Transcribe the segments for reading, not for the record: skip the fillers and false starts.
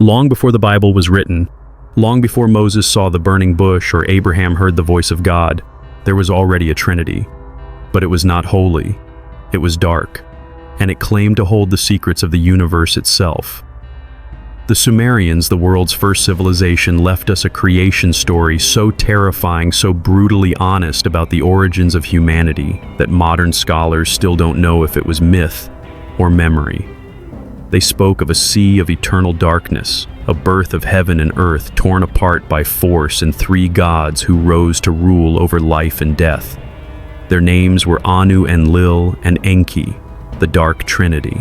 Long before the Bible was written, long before Moses saw the burning bush or Abraham heard the voice of God, there was already a Trinity. But it was not holy, it was dark, and it claimed to hold the secrets of the universe itself. The Sumerians, the world's first civilization, left us a creation story so terrifying, so brutally honest about the origins of humanity that modern scholars still don't know if it was myth or memory. They spoke of a sea of eternal darkness, a birth of heaven and earth torn apart by force, and three gods who rose to rule over life and death. Their names were Anu, Enlil, and Enki, the Dark Trinity.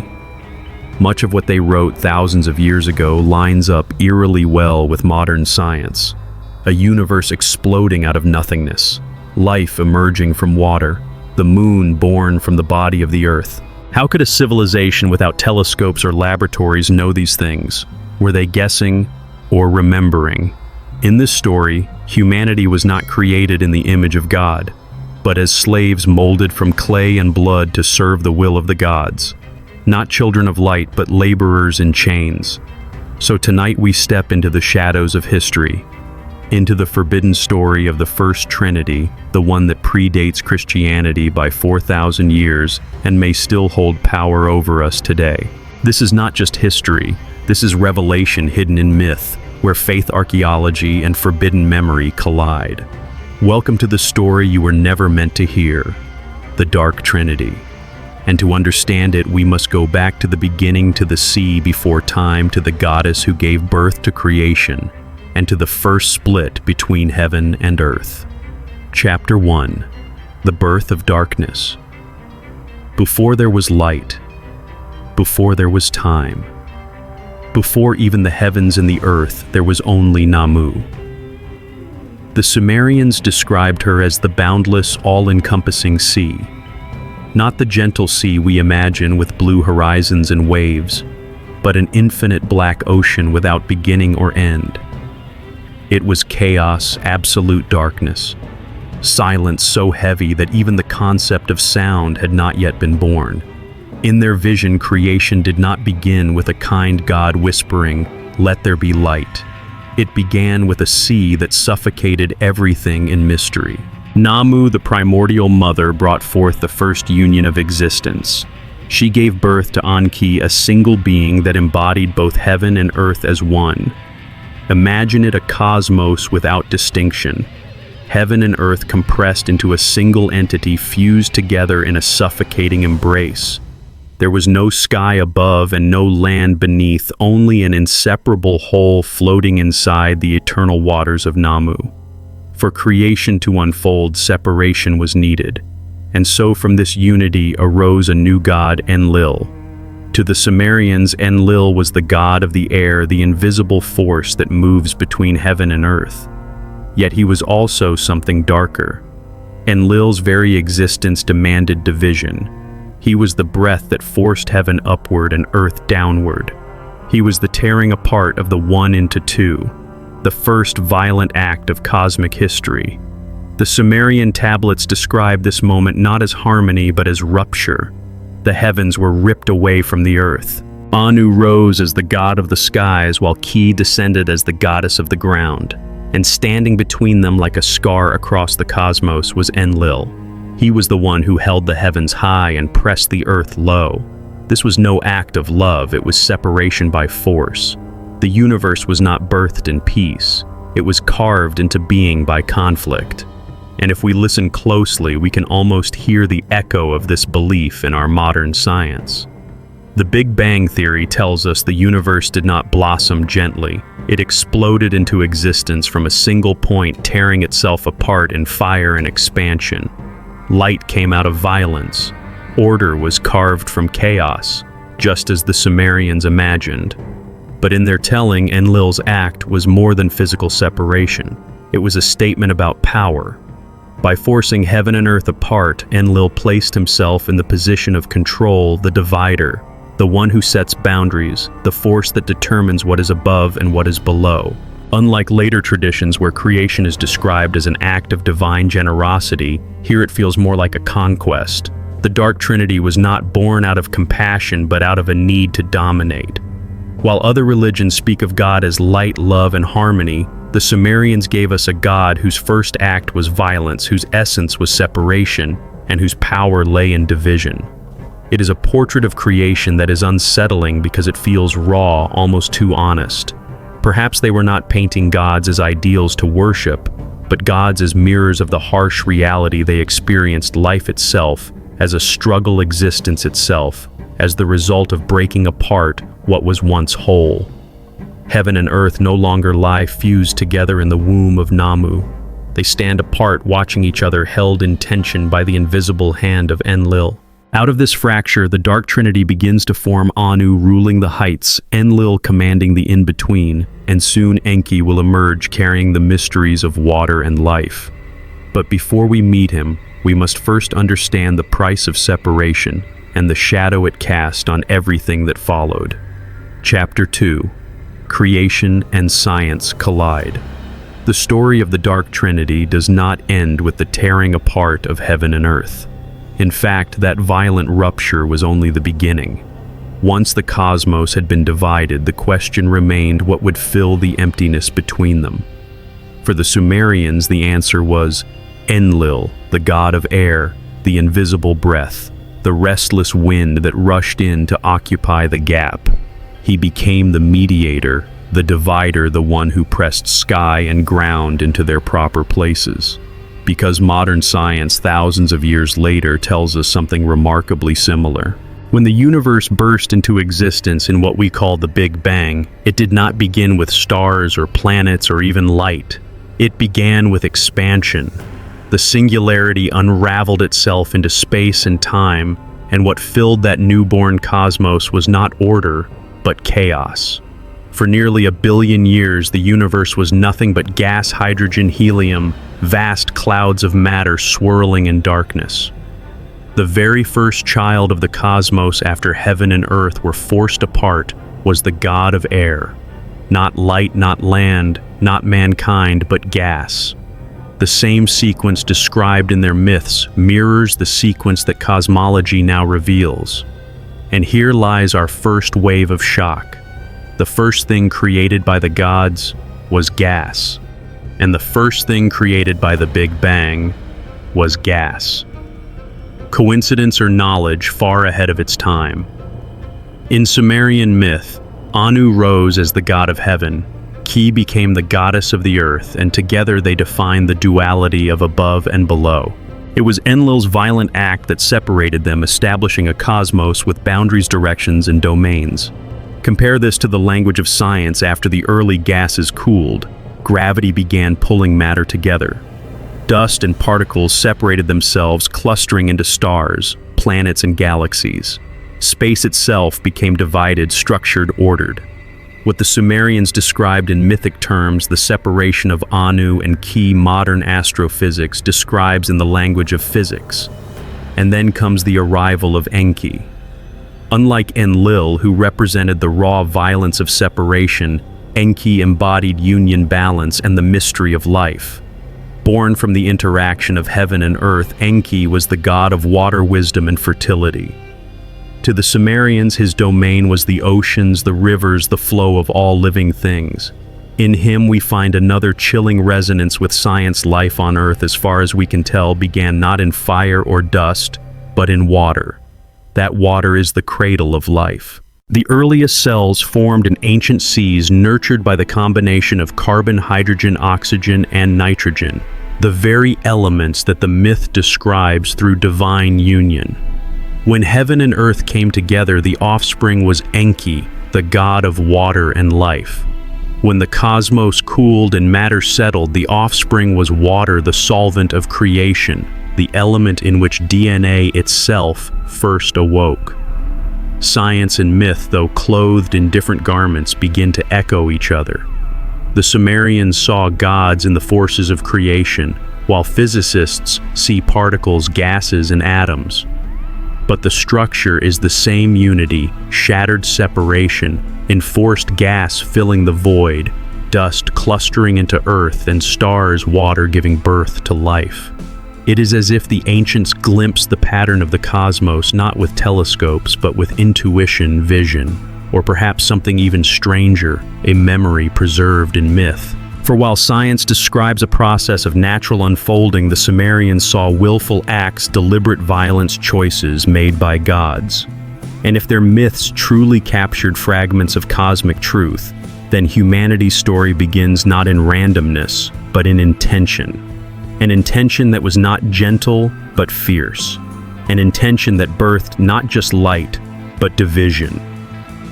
Much of what they wrote thousands of years ago lines up eerily well with modern science. A universe exploding out of nothingness, life emerging from water, the moon born from the body of the earth. How could a civilization without telescopes or laboratories know these things? Were they guessing or remembering? In this story, humanity was not created in the image of God, but as slaves molded from clay and blood to serve the will of the gods. Not children of light, but laborers in chains. So tonight we step into the shadows of history, into the forbidden story of the first Trinity, the one that predates Christianity by 4,000 years and may still hold power over us today. This is not just history, this is revelation hidden in myth, where faith archaeology and forbidden memory collide. Welcome to the story you were never meant to hear, the Dark Trinity. And to understand it, we must go back to the beginning, to the sea before time, to the goddess who gave birth to creation, and to the first split between heaven and earth. Chapter 1. The Birth of Darkness. Before there was light, before there was time, before even the heavens and the earth, there was only Namu. The Sumerians described her as the boundless, all-encompassing sea. Not the gentle sea we imagine with blue horizons and waves, but an infinite black ocean without beginning or end. It was chaos, absolute darkness, silence so heavy that even the concept of sound had not yet been born. In their vision, creation did not begin with a kind God whispering, "Let there be light." It began with a sea that suffocated everything in mystery. Namu, the primordial mother, brought forth the first union of existence. She gave birth to Enki, a single being that embodied both heaven and earth as one. Imagine it, a cosmos without distinction. Heaven and earth compressed into a single entity, fused together in a suffocating embrace. There was no sky above and no land beneath, only an inseparable whole floating inside the eternal waters of Namu. For creation to unfold, separation was needed, and so from this unity arose a new god, Enlil. To the Sumerians, Enlil was the god of the air, the invisible force that moves between heaven and earth. Yet he was also something darker. Enlil's very existence demanded division. He was the breath that forced heaven upward and earth downward. He was the tearing apart of the one into two, the first violent act of cosmic history. The Sumerian tablets describe this moment not as harmony but as rupture. The heavens were ripped away from the earth. Anu rose as the god of the skies, while Ki descended as the goddess of the ground. And standing between them like a scar across the cosmos was Enlil. He was the one who held the heavens high and pressed the earth low. This was no act of love, it was separation by force. The universe was not birthed in peace, it was carved into being by conflict. And if we listen closely, we can almost hear the echo of this belief in our modern science. The Big Bang Theory tells us the universe did not blossom gently. It exploded into existence from a single point, tearing itself apart in fire and expansion. Light came out of violence. Order was carved from chaos, just as the Sumerians imagined. But in their telling, Enlil's act was more than physical separation. It was a statement about power. By forcing heaven and earth apart, Enlil placed himself in the position of control, the divider, the one who sets boundaries, the force that determines what is above and what is below. Unlike later traditions where creation is described as an act of divine generosity, here it feels more like a conquest. The Dark Trinity was not born out of compassion but out of a need to dominate. While other religions speak of God as light, love, and harmony, the Sumerians gave us a God whose first act was violence, whose essence was separation, and whose power lay in division. It is a portrait of creation that is unsettling because it feels raw, almost too honest. Perhaps they were not painting gods as ideals to worship, but gods as mirrors of the harsh reality they experienced, life itself, as a struggle existence itself, as the result of breaking apart what was once whole. Heaven and earth no longer lie fused together in the womb of Namu. They stand apart, watching each other, held in tension by the invisible hand of Enlil. Out of this fracture, the Dark Trinity begins to form: Anu ruling the heights, Enlil commanding the in-between, and soon Enki will emerge carrying the mysteries of water and life. But before we meet him, we must first understand the price of separation and the shadow it cast on everything that followed. Chapter 2. Creation and Science Collide. The story of the Dark Trinity does not end with the tearing apart of heaven and earth. In fact, that violent rupture was only the beginning. Once the cosmos had been divided, the question remained what would fill the emptiness between them. For the Sumerians, the answer was Enlil, the god of air, the invisible breath, the restless wind that rushed in to occupy the gap. He became the mediator, the divider, the one who pressed sky and ground into their proper places. Because modern science, thousands of years later, tells us something remarkably similar. When the universe burst into existence in what we call the Big Bang, it did not begin with stars or planets or even light. It began with expansion. The singularity unraveled itself into space and time, and what filled that newborn cosmos was not order, but chaos. For nearly 1 billion years, the universe was nothing but gas, hydrogen, helium, vast clouds of matter swirling in darkness. The very first child of the cosmos after heaven and earth were forced apart was the god of air. Not light, not land, not mankind, but gas. The same sequence described in their myths mirrors the sequence that cosmology now reveals. And here lies our first wave of shock. The first thing created by the gods was gas, and the first thing created by the Big Bang was gas. Coincidence or knowledge far ahead of its time? In Sumerian myth, Anu rose as the god of heaven, Ki became the goddess of the earth, and together they defined the duality of above and below. It was Enlil's violent act that separated them, establishing a cosmos with boundaries, directions, and domains. Compare this to the language of science. After the early gases cooled, gravity began pulling matter together. Dust and particles separated themselves, clustering into stars, planets, and galaxies. Space itself became divided, structured, ordered. What the Sumerians described in mythic terms, the separation of Anu and Ki, modern astrophysics describes in the language of physics. And then comes the arrival of Enki. Unlike Enlil, who represented the raw violence of separation, Enki embodied union, balance, and the mystery of life. Born from the interaction of heaven and earth, Enki was the god of water, wisdom, and fertility. To the Sumerians, his domain was the oceans, the rivers, the flow of all living things. In him we find another chilling resonance with science. Life on earth, as far as we can tell, began not in fire or dust, but in water. That water is the cradle of life. The earliest cells formed in ancient seas, nurtured by the combination of carbon, hydrogen, oxygen, and nitrogen, the very elements that the myth describes through divine union. When heaven and earth came together, the offspring was Enki, the god of water and life. When the cosmos cooled and matter settled, the offspring was water, the solvent of creation, the element in which DNA itself first awoke. Science and myth, though clothed in different garments, begin to echo each other. The Sumerians saw gods in the forces of creation, while physicists see particles, gases, and atoms. But the structure is the same: unity, shattered separation, enforced gas filling the void, dust clustering into earth, and stars, water giving birth to life. It is as if the ancients glimpsed the pattern of the cosmos not with telescopes but with intuition, vision. or perhaps something even stranger, a memory preserved in myth. For while science describes a process of natural unfolding, the Sumerians saw willful acts, deliberate violence, choices made by gods. And if their myths truly captured fragments of cosmic truth, then humanity's story begins not in randomness, but in intention. An intention that was not gentle, but fierce. An intention that birthed not just light, but division.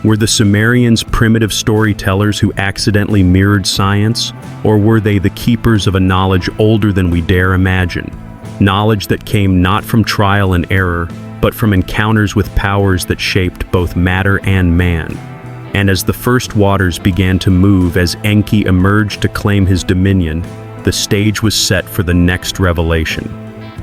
Were the Sumerians primitive storytellers who accidentally mirrored science, or were they the keepers of a knowledge older than we dare imagine? Knowledge that came not from trial and error, but from encounters with powers that shaped both matter and man. And as the first waters began to move, as Enki emerged to claim his dominion, the stage was set for the next revelation.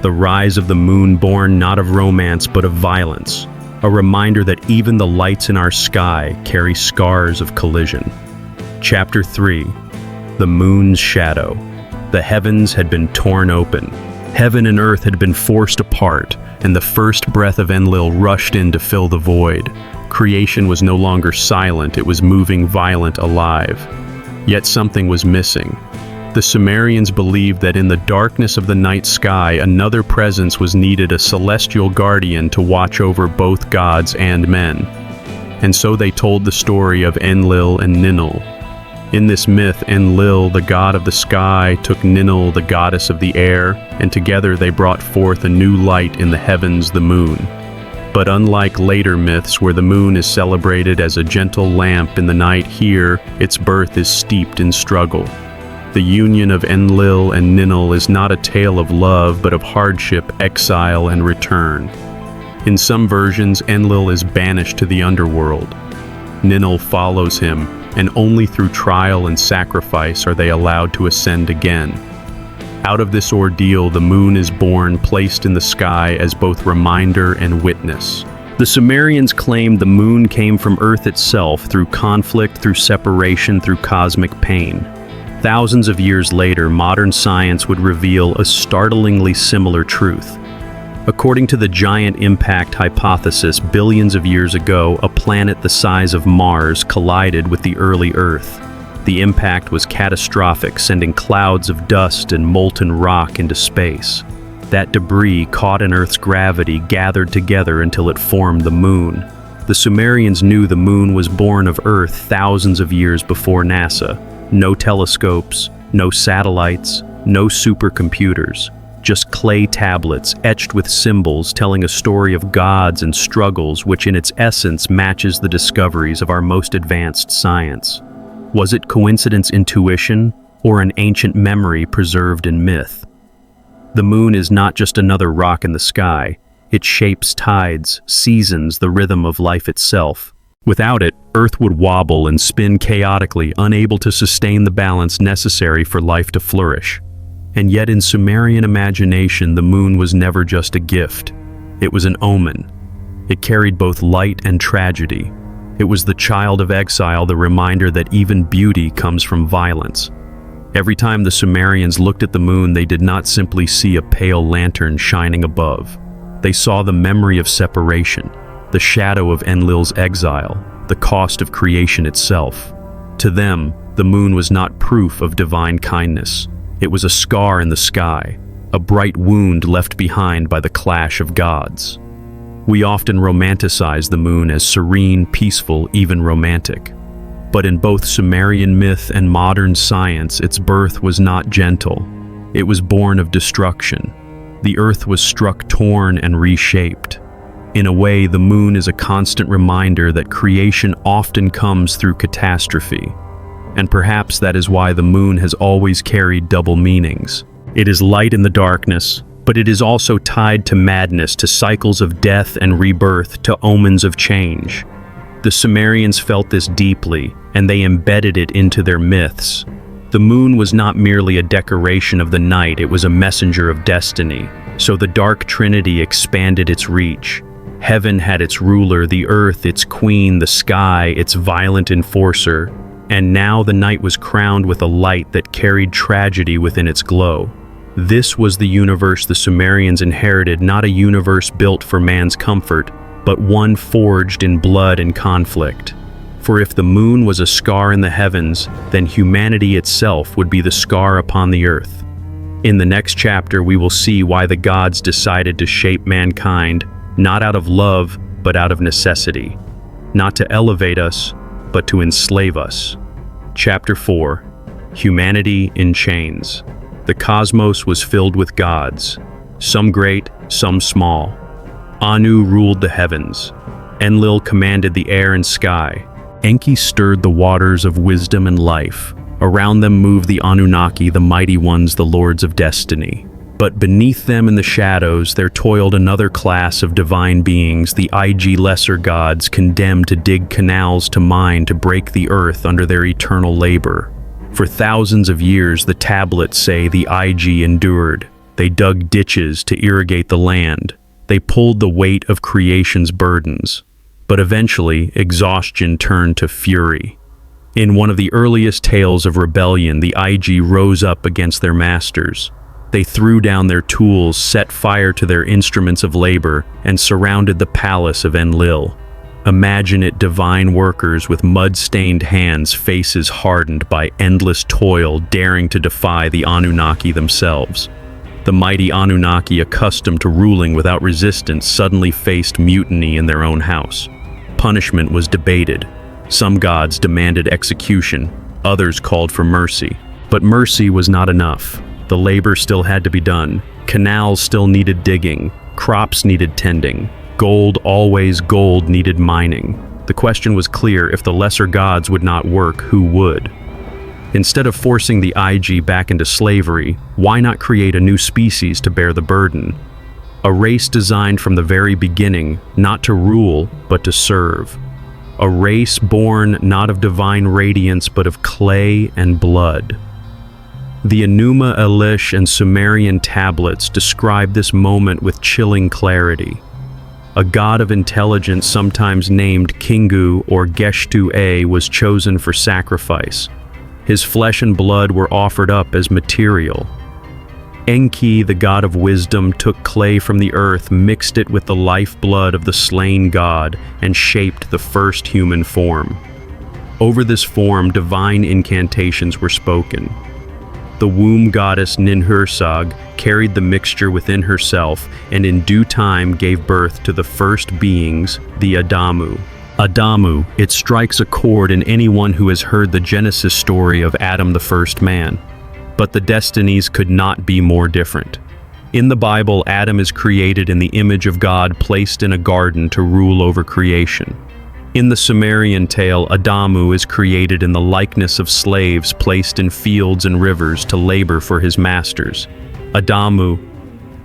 The rise of the moon, born not of romance but of violence. A reminder that even the lights in our sky carry scars of collision. Chapter 3. The Moon's Shadow. The heavens had been torn open. Heaven and earth had been forced apart, and the first breath of Enlil rushed in to fill the void. Creation was no longer silent, it was moving, violent, alive. Yet something was missing. The Sumerians believed that in the darkness of the night sky, another presence was needed, a celestial guardian to watch over both gods and men. And so they told the story of Enlil and Ninil. In this myth, Enlil, the god of the sky, took Ninil, the goddess of the air, and together they brought forth a new light in the heavens, the moon. But unlike later myths where the moon is celebrated as a gentle lamp in the night, here, its birth is steeped in struggle. The union of Enlil and Ninil is not a tale of love, but of hardship, exile, and return. In some versions, Enlil is banished to the underworld. Ninil follows him, and only through trial and sacrifice are they allowed to ascend again. Out of this ordeal, the moon is born, placed in the sky as both reminder and witness. The Sumerians claimed the moon came from Earth itself, through conflict, through separation, through cosmic pain. Thousands of years later, modern science would reveal a startlingly similar truth. According to the giant impact hypothesis, billions of years ago, a planet the size of Mars collided with the early Earth. The impact was catastrophic, sending clouds of dust and molten rock into space. That debris, caught in Earth's gravity, gathered together until it formed the moon. The Sumerians knew the moon was born of Earth thousands of years before NASA. No telescopes, no satellites, no supercomputers, just clay tablets etched with symbols telling a story of gods and struggles which in its essence matches the discoveries of our most advanced science. Was it coincidence, intuition, or an ancient memory preserved in myth? The moon is not just another rock in the sky. It shapes tides, seasons, the rhythm of life itself. Without it, Earth would wobble and spin chaotically, unable to sustain the balance necessary for life to flourish. And yet in Sumerian imagination, the moon was never just a gift. It was an omen. It carried both light and tragedy. It was the child of exile, the reminder that even beauty comes from violence. Every time the Sumerians looked at the moon, they did not simply see a pale lantern shining above. They saw the memory of separation, the shadow of Enlil's exile, the cost of creation itself. To them, the moon was not proof of divine kindness. It was a scar in the sky, a bright wound left behind by the clash of gods. We often romanticize the moon as serene, peaceful, even romantic. But in both Sumerian myth and modern science, its birth was not gentle. It was born of destruction. The earth was struck, torn, and reshaped. In a way, the moon is a constant reminder that creation often comes through catastrophe. And perhaps that is why the moon has always carried double meanings. It is light in the darkness, but it is also tied to madness, to cycles of death and rebirth, to omens of change. The Sumerians felt this deeply, and they embedded it into their myths. The moon was not merely a decoration of the night, it was a messenger of destiny. So the dark Trinity expanded its reach. Heaven had its ruler, the earth its queen, the sky its violent enforcer, and now the night was crowned with a light that carried tragedy within its glow. This was the universe the Sumerians inherited, not a universe built for man's comfort, but one forged in blood and conflict. For if the moon was a scar in the heavens, then humanity itself would be the scar upon the earth. In the next chapter, we will see why the gods decided to shape mankind, not out of love, but out of necessity. Not to elevate us, but to enslave us. Chapter 4. Humanity in Chains. The cosmos was filled with gods, some great, some small. Anu ruled the heavens. Enlil commanded the air and sky. Enki stirred the waters of wisdom and life. Around them moved the Anunnaki, the mighty ones, the lords of destiny. But beneath them in the shadows there toiled another class of divine beings, the Ig lesser gods, condemned to dig canals to mine to break the earth under their eternal labor. For thousands of years, the tablets say, the Ig endured. They dug ditches to irrigate the land. They pulled the weight of creation's burdens. But eventually, exhaustion turned to fury. In one of the earliest tales of rebellion, the Ig rose up against their masters. They threw down their tools, set fire to their instruments of labor, and surrounded the palace of Enlil. Imagine it, divine workers with mud-stained hands, faces hardened by endless toil, daring to defy the Anunnaki themselves. The mighty Anunnaki, accustomed to ruling without resistance, suddenly faced mutiny in their own house. Punishment was debated. Some gods demanded execution, others called for mercy. But mercy was not enough. The labor still had to be done. Canals still needed digging. Crops needed tending. Gold, always gold, needed mining. The question was clear: if the lesser gods would not work, who would? Instead of forcing the Ig back into slavery, why not create a new species to bear the burden? A race designed from the very beginning, not to rule, but to serve. A race born not of divine radiance, but of clay and blood. The Enuma Elish and Sumerian tablets describe this moment with chilling clarity. A god of intelligence, sometimes named Kingu or Geshtu-A, was chosen for sacrifice. His flesh and blood were offered up as material. Enki, the god of wisdom, took clay from the earth, mixed it with the lifeblood of the slain god, and shaped the first human form. Over this form, divine incantations were spoken. The womb goddess Ninhursag carried the mixture within herself and in due time gave birth to the first beings, the Adamu. Adamu, it strikes a chord in anyone who has heard the Genesis story of Adam, the first man. But the destinies could not be more different. In the Bible, Adam is created in the image of God, placed in a garden to rule over creation. In the Sumerian tale, Adamu is created in the likeness of slaves placed in fields and rivers to labor for his masters. Adamu,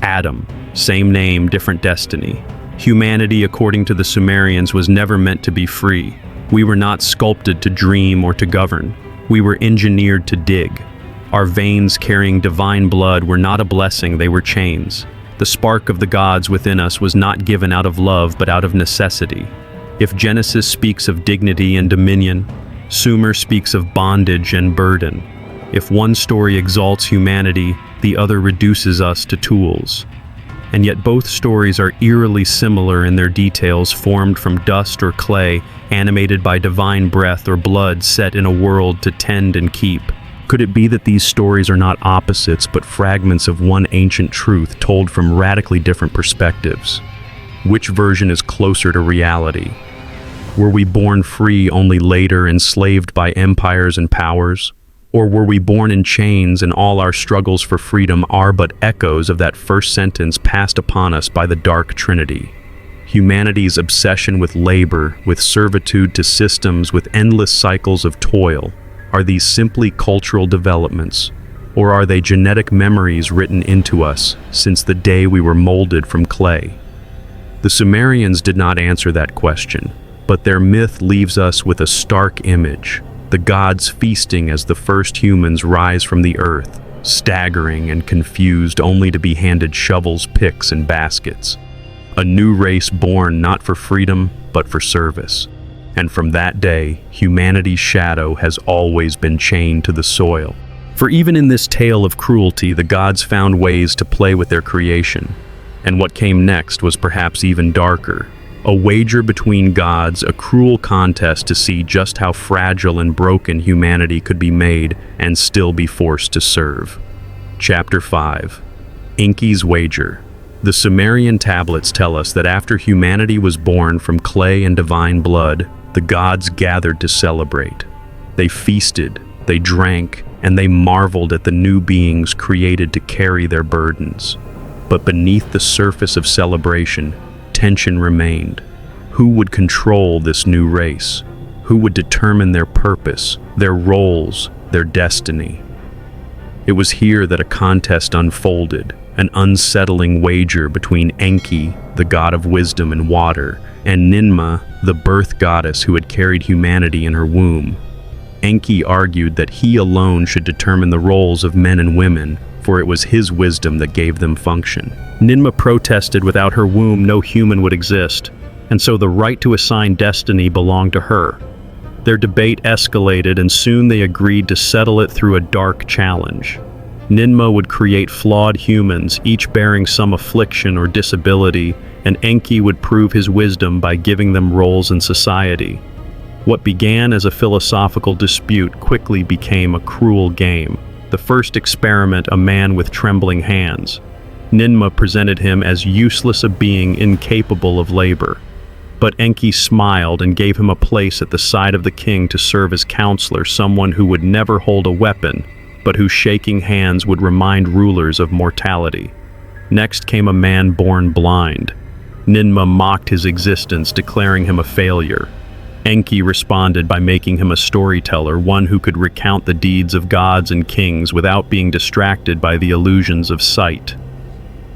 Adam, same name, different destiny. Humanity, according to the Sumerians, was never meant to be free. We were not sculpted to dream or to govern. We were engineered to dig. Our veins carrying divine blood were not a blessing, they were chains. The spark of the gods within us was not given out of love, but out of necessity. If Genesis speaks of dignity and dominion, Sumer speaks of bondage and burden. If one story exalts humanity, the other reduces us to tools. And yet both stories are eerily similar in their details, formed from dust or clay, animated by divine breath or blood set in a world to tend and keep. Could it be that these stories are not opposites, but fragments of one ancient truth told from radically different perspectives? Which version is closer to reality? Were we born free only later, enslaved by empires and powers? Or were we born in chains and all our struggles for freedom are but echoes of that first sentence passed upon us by the dark Trinity? Humanity's obsession with labor, with servitude to systems, with endless cycles of toil, are these simply cultural developments? Or are they genetic memories written into us since the day we were molded from clay? The Sumerians did not answer that question, but their myth leaves us with a stark image. The gods feasting as the first humans rise from the earth, staggering and confused only to be handed shovels, picks, and baskets. A new race born not for freedom, but for service. And from that day, humanity's shadow has always been chained to the soil. For even in this tale of cruelty, the gods found ways to play with their creation. And what came next was perhaps even darker. A wager between gods, a cruel contest to see just how fragile and broken humanity could be made and still be forced to serve. Chapter 5. Enki's Wager. The Sumerian tablets tell us that after humanity was born from clay and divine blood, the gods gathered to celebrate. They feasted, they drank, and they marveled at the new beings created to carry their burdens. But beneath the surface of celebration, tension remained. Who would control this new race? Who would determine their purpose, their roles, their destiny? It was here that a contest unfolded, an unsettling wager between Enki, the god of wisdom and water, and Ninmah, the birth goddess who had carried humanity in her womb. Enki argued that he alone should determine the roles of men and women, for it was his wisdom that gave them function. Ninmah protested without her womb no human would exist, and so the right to assign destiny belonged to her. Their debate escalated, and soon they agreed to settle it through a dark challenge. Ninmah would create flawed humans, each bearing some affliction or disability, and Enki would prove his wisdom by giving them roles in society. What began as a philosophical dispute quickly became a cruel game. The first experiment, a man with trembling hands. Ninmah presented him as useless a being incapable of labor. But Enki smiled and gave him a place at the side of the king to serve as counselor, someone who would never hold a weapon, but whose shaking hands would remind rulers of mortality. Next came a man born blind. Ninmah mocked his existence, declaring him a failure. Enki responded by making him a storyteller, one who could recount the deeds of gods and kings without being distracted by the illusions of sight.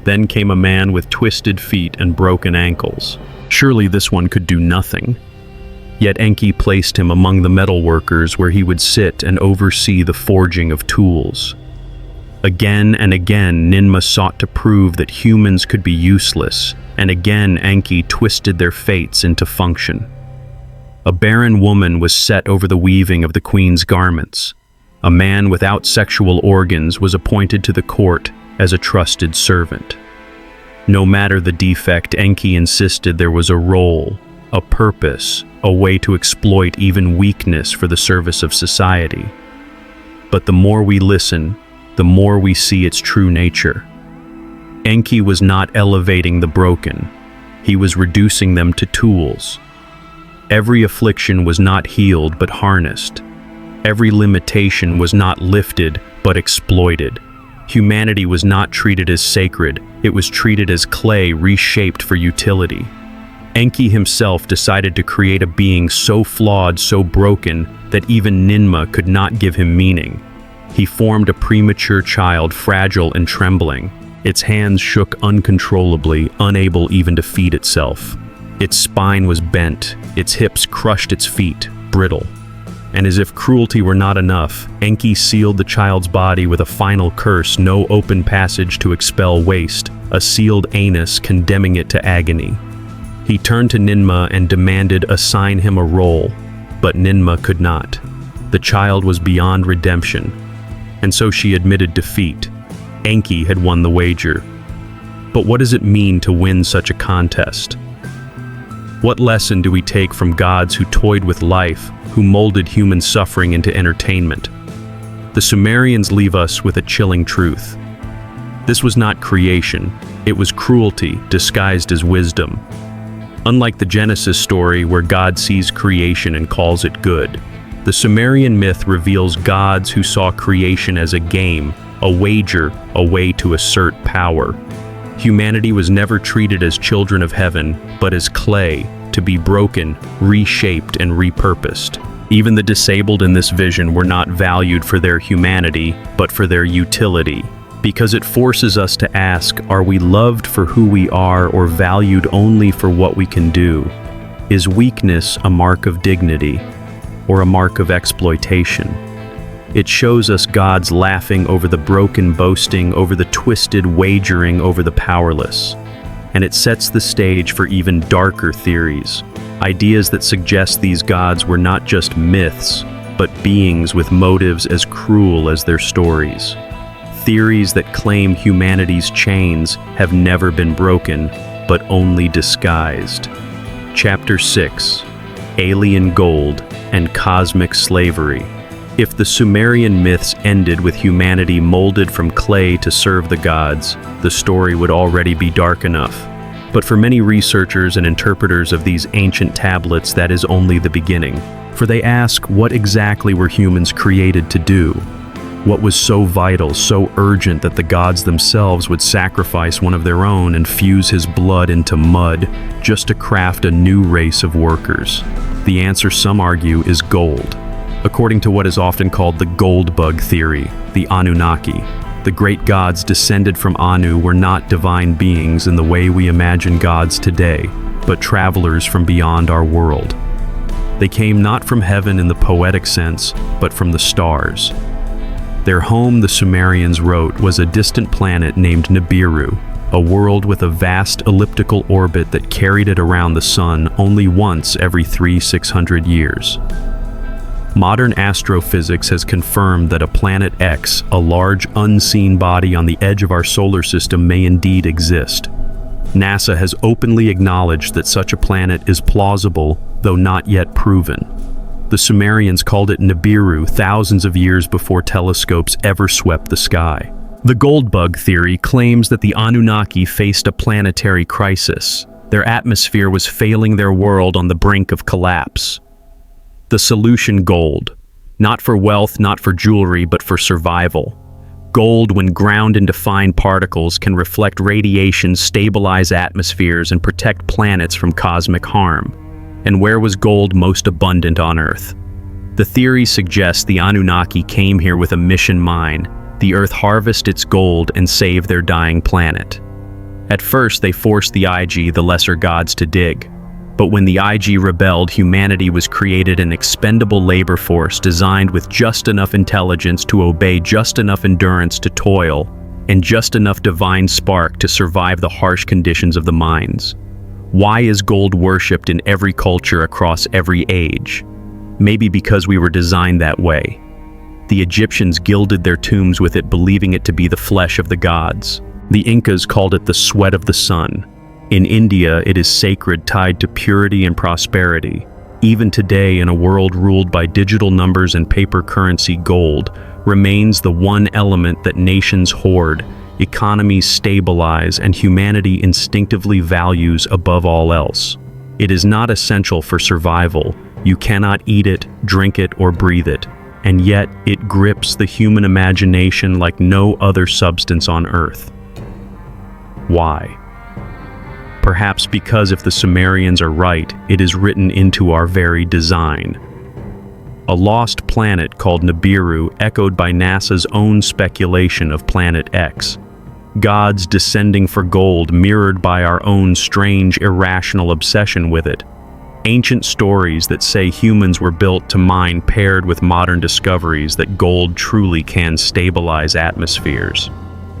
Then came a man with twisted feet and broken ankles. Surely this one could do nothing. Yet Enki placed him among the metalworkers, where he would sit and oversee the forging of tools. Again and again, Ninmah sought to prove that humans could be useless, and again Enki twisted their fates into function. A barren woman was set over the weaving of the queen's garments. A man without sexual organs was appointed to the court as a trusted servant. No matter the defect, Enki insisted there was a role, a purpose, a way to exploit even weakness for the service of society. But the more we listen, the more we see its true nature. Enki was not elevating the broken. He was reducing them to tools. Every affliction was not healed but harnessed. Every limitation was not lifted but exploited. Humanity was not treated as sacred, it was treated as clay reshaped for utility. Enki himself decided to create a being so flawed, so broken, that even Ninmah could not give him meaning. He formed a premature child, fragile and trembling. Its hands shook uncontrollably, unable even to feed itself. Its spine was bent, its hips crushed its feet, brittle. And as if cruelty were not enough, Enki sealed the child's body with a final curse: no open passage to expel waste, a sealed anus condemning it to agony. He turned to Ninmah and demanded assign him a role, but Ninmah could not. The child was beyond redemption, and so she admitted defeat. Enki had won the wager. But what does it mean to win such a contest? What lesson do we take from gods who toyed with life, who molded human suffering into entertainment? The Sumerians leave us with a chilling truth. This was not creation, it was cruelty disguised as wisdom. Unlike the Genesis story, where God sees creation and calls it good, the Sumerian myth reveals gods who saw creation as a game, a wager, a way to assert power. Humanity was never treated as children of heaven, but as clay, to be broken, reshaped, and repurposed. Even the disabled in this vision were not valued for their humanity, but for their utility, because it forces us to ask, are we loved for who we are or valued only for what we can do? Is weakness a mark of dignity or a mark of exploitation? It shows us gods laughing over the broken, boasting over the twisted, wagering over the powerless. And it sets the stage for even darker theories, ideas that suggest these gods were not just myths, but beings with motives as cruel as their stories. Theories that claim humanity's chains have never been broken, but only disguised. Chapter 6: Alien Gold and Cosmic Slavery. If the Sumerian myths ended with humanity molded from clay to serve the gods, the story would already be dark enough. But for many researchers and interpreters of these ancient tablets, that is only the beginning. For they ask, what exactly were humans created to do? What was so vital, so urgent that the gods themselves would sacrifice one of their own and fuse his blood into mud just to craft a new race of workers? The answer, some argue, is gold. According to what is often called the gold bug theory, the Anunnaki, the great gods descended from Anu were not divine beings in the way we imagine gods today, but travelers from beyond our world. They came not from heaven in the poetic sense, but from the stars. Their home, the Sumerians wrote, was a distant planet named Nibiru, a world with a vast elliptical orbit that carried it around the sun only once every 600 years. Modern astrophysics has confirmed that a planet X, a large unseen body on the edge of our solar system, may indeed exist. NASA has openly acknowledged that such a planet is plausible, though not yet proven. The Sumerians called it Nibiru thousands of years before telescopes ever swept the sky. The gold bug theory claims that the Anunnaki faced a planetary crisis. Their atmosphere was failing their world on the brink of collapse. The solution: gold. Not for wealth, not for jewelry, but for survival. Gold, when ground into fine particles, can reflect radiation, stabilize atmospheres, and protect planets from cosmic harm. And where was gold most abundant on Earth? The theory suggests the Anunnaki came here with a mission mine: the Earth harvest its gold and save their dying planet. At first, they forced the Ig, the lesser gods, to dig. But when the Ig rebelled, humanity was created an expendable labor force designed with just enough intelligence to obey, just enough endurance to toil, and just enough divine spark to survive the harsh conditions of the mines. Why is gold worshipped in every culture across every age? Maybe because we were designed that way. The Egyptians gilded their tombs with it, believing it to be the flesh of the gods. The Incas called it the sweat of the sun. In India, it is sacred, tied to purity and prosperity. Even today, in a world ruled by digital numbers and paper currency, gold remains the one element that nations hoard, economies stabilize, and humanity instinctively values above all else. It is not essential for survival. You cannot eat it, drink it, or breathe it. And yet, it grips the human imagination like no other substance on Earth. Why? Perhaps because, if the Sumerians are right, it is written into our very design. A lost planet called Nibiru, echoed by NASA's own speculation of Planet X. Gods descending for gold, mirrored by our own strange, irrational obsession with it. Ancient stories that say humans were built to mine, paired with modern discoveries that gold truly can stabilize atmospheres.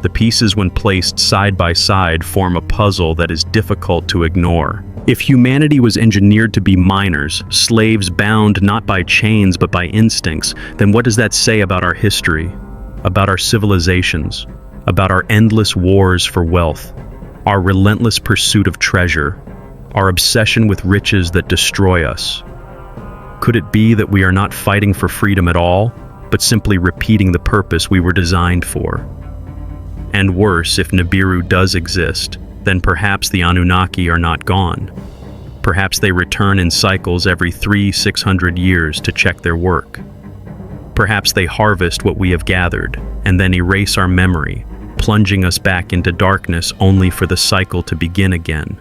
The pieces, when placed side by side, form a puzzle that is difficult to ignore. If humanity was engineered to be miners, slaves bound not by chains but by instincts, then what does that say about our history, about our civilizations, about our endless wars for wealth, our relentless pursuit of treasure, our obsession with riches that destroy us? Could it be that we are not fighting for freedom at all, but simply repeating the purpose we were designed for? And worse, if Nibiru does exist, then perhaps the Anunnaki are not gone. Perhaps they return in cycles every 600 years to check their work. Perhaps they harvest what we have gathered, and then erase our memory, plunging us back into darkness only for the cycle to begin again.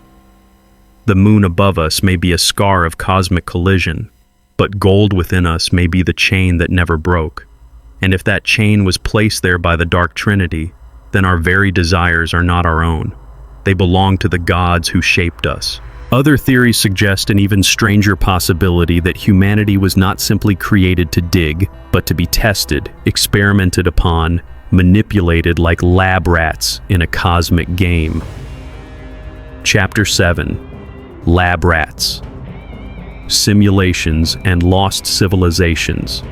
The moon above us may be a scar of cosmic collision, but gold within us may be the chain that never broke. And if that chain was placed there by the dark Trinity, then our very desires are not our own. They belong to the gods who shaped us. Other theories suggest an even stranger possibility: that humanity was not simply created to dig, but to be tested, experimented upon, manipulated like lab rats in a cosmic game. Chapter 7: Lab Rats. Simulations and Lost Civilizations.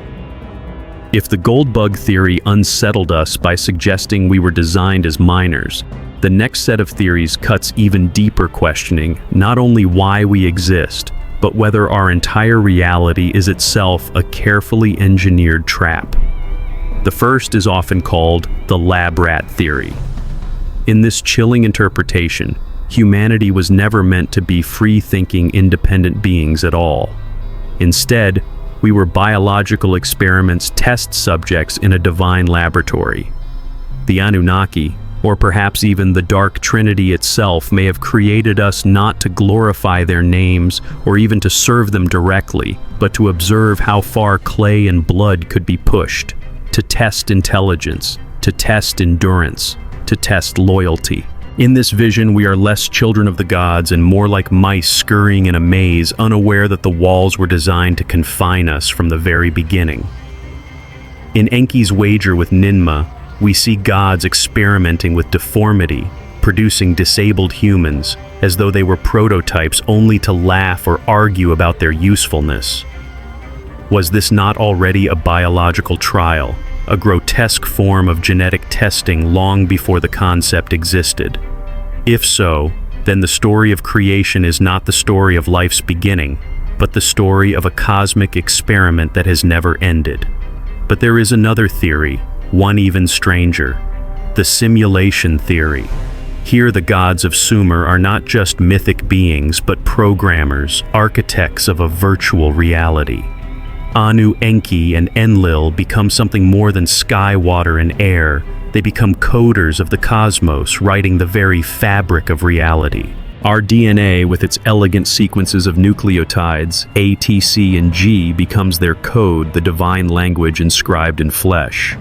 If the gold bug theory unsettled us by suggesting we were designed as miners, the next set of theories cuts even deeper, questioning not only why we exist, but whether our entire reality is itself a carefully engineered trap. The first is often called the lab rat theory. In this chilling interpretation, humanity was never meant to be free-thinking, independent beings at all. Instead, we were biological experiments, test subjects in a divine laboratory. The Anunnaki, or perhaps even the dark Trinity itself, may have created us not to glorify their names or even to serve them directly, but to observe how far clay and blood could be pushed, to test intelligence, to test endurance, to test loyalty. In this vision, we are less children of the gods and more like mice scurrying in a maze, unaware that the walls were designed to confine us from the very beginning. In Enki's wager with Ninmah, we see gods experimenting with deformity, producing disabled humans, as though they were prototypes only to laugh or argue about their usefulness. Was this not already a biological trial, a grotesque form of genetic testing long before the concept existed? If so, then the story of creation is not the story of life's beginning, but the story of a cosmic experiment that has never ended. But there is another theory, one even stranger, the simulation theory. Here the gods of Sumer are not just mythic beings, but programmers, architects of a virtual reality. Anu, Enki, and Enlil become something more than sky, water, and air. They become coders of the cosmos, writing the very fabric of reality. Our DNA, with its elegant sequences of nucleotides, A, T, C, and G, becomes their code, the divine language inscribed in flesh.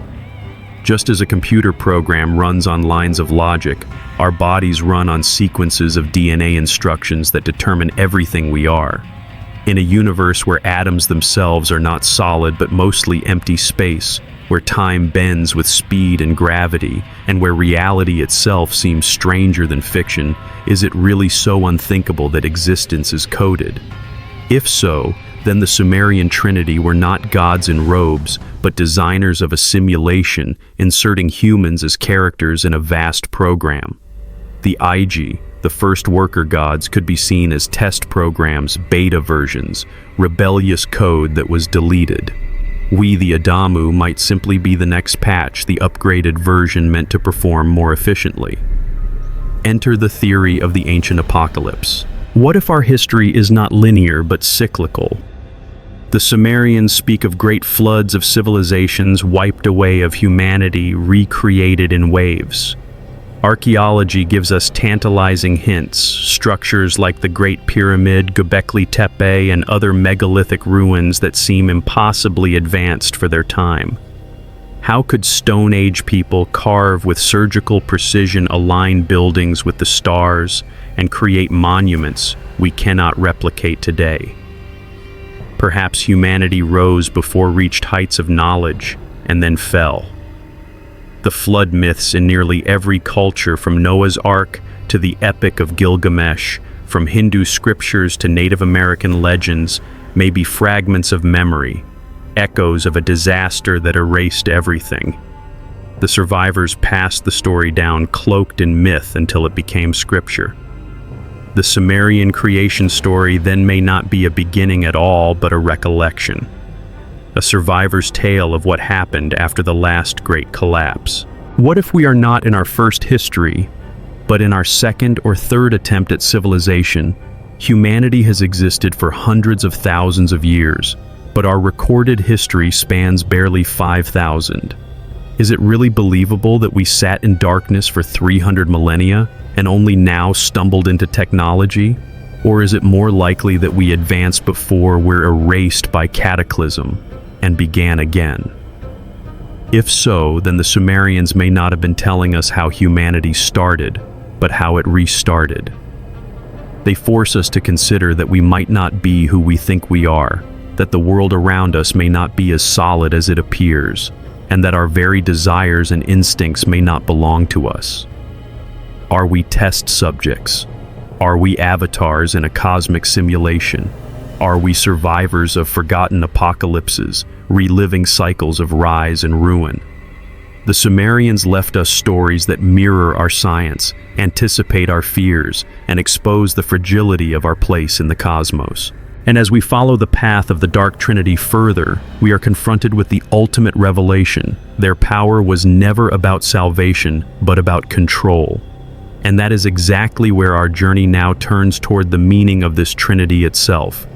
Just as a computer program runs on lines of logic, our bodies run on sequences of DNA instructions that determine everything we are. In a universe where atoms themselves are not solid but mostly empty space, where time bends with speed and gravity, and where reality itself seems stranger than fiction, is it really so unthinkable that existence is coded? If so, then the Sumerian Trinity were not gods in robes, but designers of a simulation, inserting humans as characters in a vast program. The Igi, the first worker gods, could be seen as test programs, beta versions, rebellious code that was deleted. We, the Adamu, might simply be the next patch, the upgraded version meant to perform more efficiently. Enter the theory of the ancient apocalypse. What if our history is not linear but cyclical? The Sumerians speak of great floods of civilizations wiped away, of humanity recreated in waves. Archaeology gives us tantalizing hints, structures like the Great Pyramid, Göbekli Tepe, and other megalithic ruins that seem impossibly advanced for their time. How could Stone Age people carve with surgical precision, align buildings with the stars, and create monuments we cannot replicate today? Perhaps humanity rose before reached heights of knowledge and then fell. The flood myths in nearly every culture, from Noah's Ark to the Epic of Gilgamesh, from Hindu scriptures to Native American legends, may be fragments of memory, echoes of a disaster that erased everything. The survivors passed the story down cloaked in myth until it became scripture. The Sumerian creation story then may not be a beginning at all, but a recollection. A survivor's tale of what happened after the last great collapse. What if we are not in our first history, but in our second or third attempt at civilization? Humanity has existed for hundreds of thousands of years, but our recorded history spans barely 5,000. Is it really believable that we sat in darkness for 300 millennia and only now stumbled into technology? Or is it more likely that we advanced before we're erased by cataclysm and began again? If so, then the Sumerians may not have been telling us how humanity started, but how it restarted. They force us to consider that we might not be who we think we are, that the world around us may not be as solid as it appears, and that our very desires and instincts may not belong to us. Are we test subjects? Are we avatars in a cosmic simulation? are we survivors of forgotten apocalypses, reliving cycles of rise and ruin? The Sumerians left us stories that mirror our science, anticipate our fears, and expose the fragility of our place in the cosmos. And as we follow the path of the Dark Trinity further, we are confronted with the ultimate revelation. Their power was never about salvation, but about control. And that is exactly where our journey now turns toward the meaning of this Trinity itself.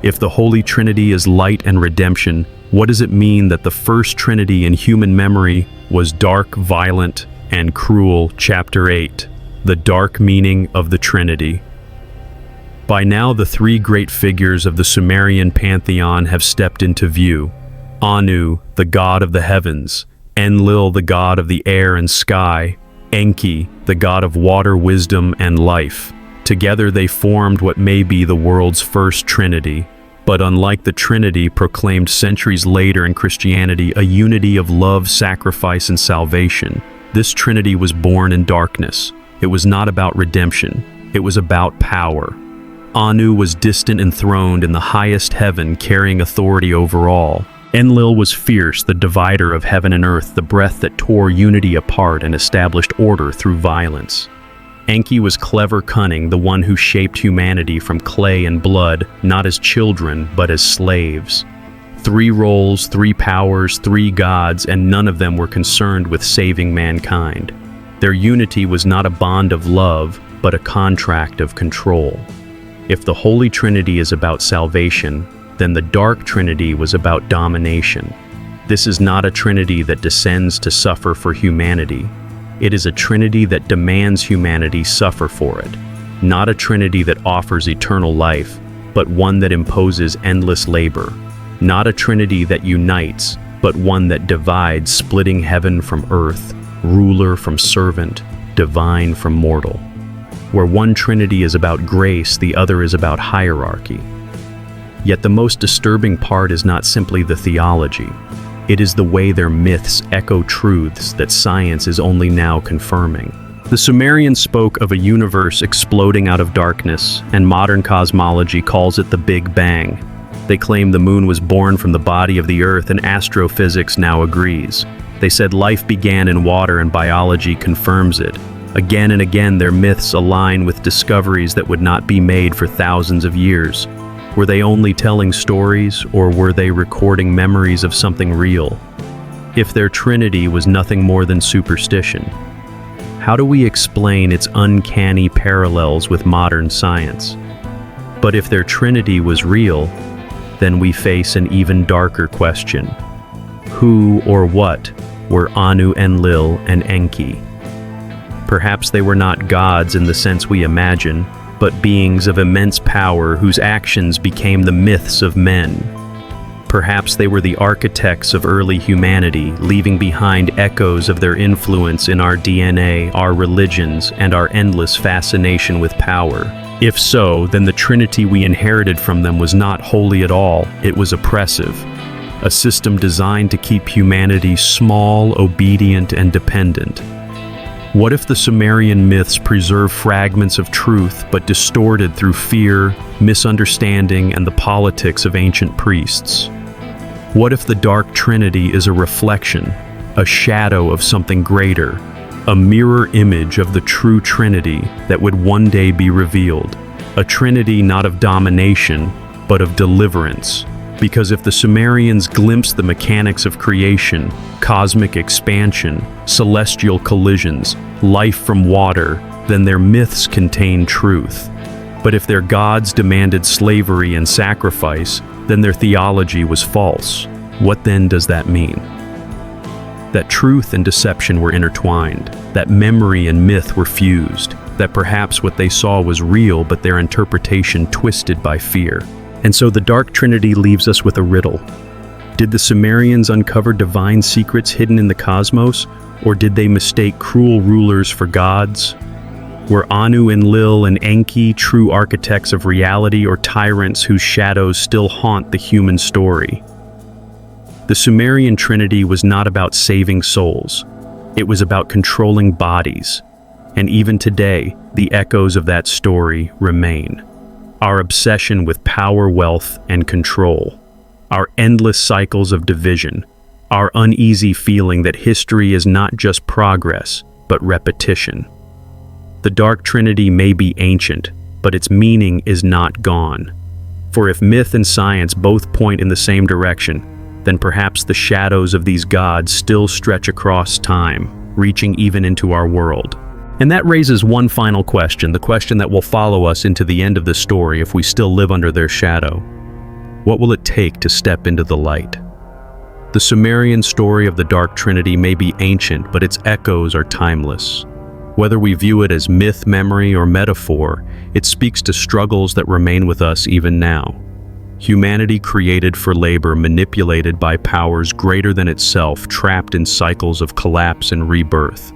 If the Holy Trinity is light and redemption, what does it mean that the first Trinity in human memory was dark, violent, and cruel? Chapter 8. The dark meaning of the Trinity. By now, the three great figures of the Sumerian pantheon have stepped into view. Anu, the god of the heavens; Enlil, the god of the air and sky; Enki, the god of water, wisdom, and life. Together they formed what may be the world's first Trinity. But unlike the Trinity proclaimed centuries later in Christianity, a unity of love, sacrifice, and salvation, this Trinity was born in darkness. It was not about redemption. It was about power. Anu was distant, enthroned in the highest heaven, carrying authority over all. Enlil was fierce, the divider of heaven and earth, the breath that tore unity apart and established order through violence. Enki was clever, cunning, the one who shaped humanity from clay and blood, not as children, but as slaves. 3 roles, 3 powers, 3 gods, and none of them were concerned with saving mankind. Their unity was not a bond of love, but a contract of control. If the Holy Trinity is about salvation, then the Dark Trinity was about domination. This is not a Trinity that descends to suffer for humanity. It is a Trinity that demands humanity suffer for it. Not a Trinity that offers eternal life, but one that imposes endless labor. Not a Trinity that unites, but one that divides, splitting heaven from earth, ruler from servant, divine from mortal. Where one Trinity is about grace, the other is about hierarchy. Yet the most disturbing part is not simply the theology. It is the way their myths echo truths that science is only now confirming. The Sumerians spoke of a universe exploding out of darkness, and modern cosmology calls it the Big Bang. They claim the moon was born from the body of the earth, and astrophysics now agrees. They said life began in water, and biology confirms it. Again and again, their myths align with discoveries that would not be made for thousands of years. Were they only telling stories, or were they recording memories of something real? If their Trinity was nothing more than superstition, how do we explain its uncanny parallels with modern science? But if their Trinity was real, then we face an even darker question. Who or what were Anu, Enlil, and Enki? Perhaps they were not gods in the sense we imagine, but beings of immense power whose actions became the myths of men. Perhaps they were the architects of early humanity, leaving behind echoes of their influence in our DNA, our religions, and our endless fascination with power. If so, then the Trinity we inherited from them was not holy at all, it was oppressive. A system designed to keep humanity small, obedient, and dependent. What if the Sumerian myths preserve fragments of truth but distorted through fear, misunderstanding, and the politics of ancient priests? What if the Dark Trinity is a reflection, a shadow of something greater, a mirror image of the true Trinity that would one day be revealed? A Trinity not of domination, but of deliverance. Because if the Sumerians glimpsed the mechanics of creation, cosmic expansion, celestial collisions, life from water, then their myths contain truth. But if their gods demanded slavery and sacrifice, then their theology was false. What then does that mean? That truth and deception were intertwined, that memory and myth were fused, that perhaps what they saw was real but their interpretation twisted by fear. And so the Dark Trinity leaves us with a riddle. Did the Sumerians uncover divine secrets hidden in the cosmos, or did they mistake cruel rulers for gods? Were Anu, Enlil, and Enki true architects of reality, or tyrants whose shadows still haunt the human story? The Sumerian Trinity was not about saving souls. It was about controlling bodies. And even today, the echoes of that story remain. our obsession with power, wealth, and control, our endless cycles of division, our uneasy feeling that history is not just progress, but repetition. The Dark Trinity may be ancient, but its meaning is not gone. For if myth and science both point in the same direction, then perhaps the shadows of these gods still stretch across time, reaching even into our world. And that raises one final question, the question that will follow us into the end of the story if we still live under their shadow. What will it take to step into the light? The Sumerian story of the Dark Trinity may be ancient, but its echoes are timeless. Whether we view it as myth, memory, or metaphor, it speaks to struggles that remain with us even now. Humanity created for labor, manipulated by powers greater than itself, trapped in cycles of collapse and rebirth.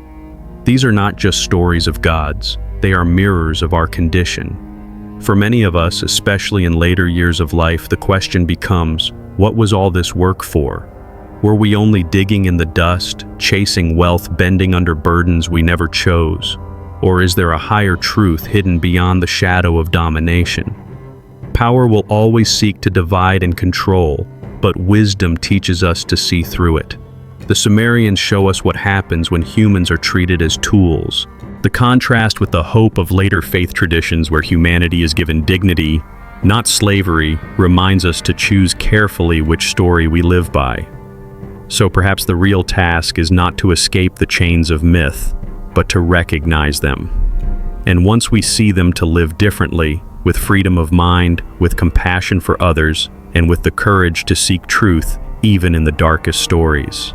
These are not just stories of gods, they are mirrors of our condition. For many of us, especially in later years of life, the question becomes, what was all this work for? Were we only digging in the dust, chasing wealth, bending under burdens we never chose? Or is there a higher truth hidden beyond the shadow of domination? Power will always seek to divide and control, but wisdom teaches us to see through it. The Sumerians show us what happens when humans are treated as tools. The contrast with the hope of later faith traditions where humanity is given dignity, not slavery, reminds us to choose carefully which story we live by. So perhaps the real task is not to escape the chains of myth, but to recognize them. And once we see them, to live differently, with freedom of mind, with compassion for others, and with the courage to seek truth even in the darkest stories.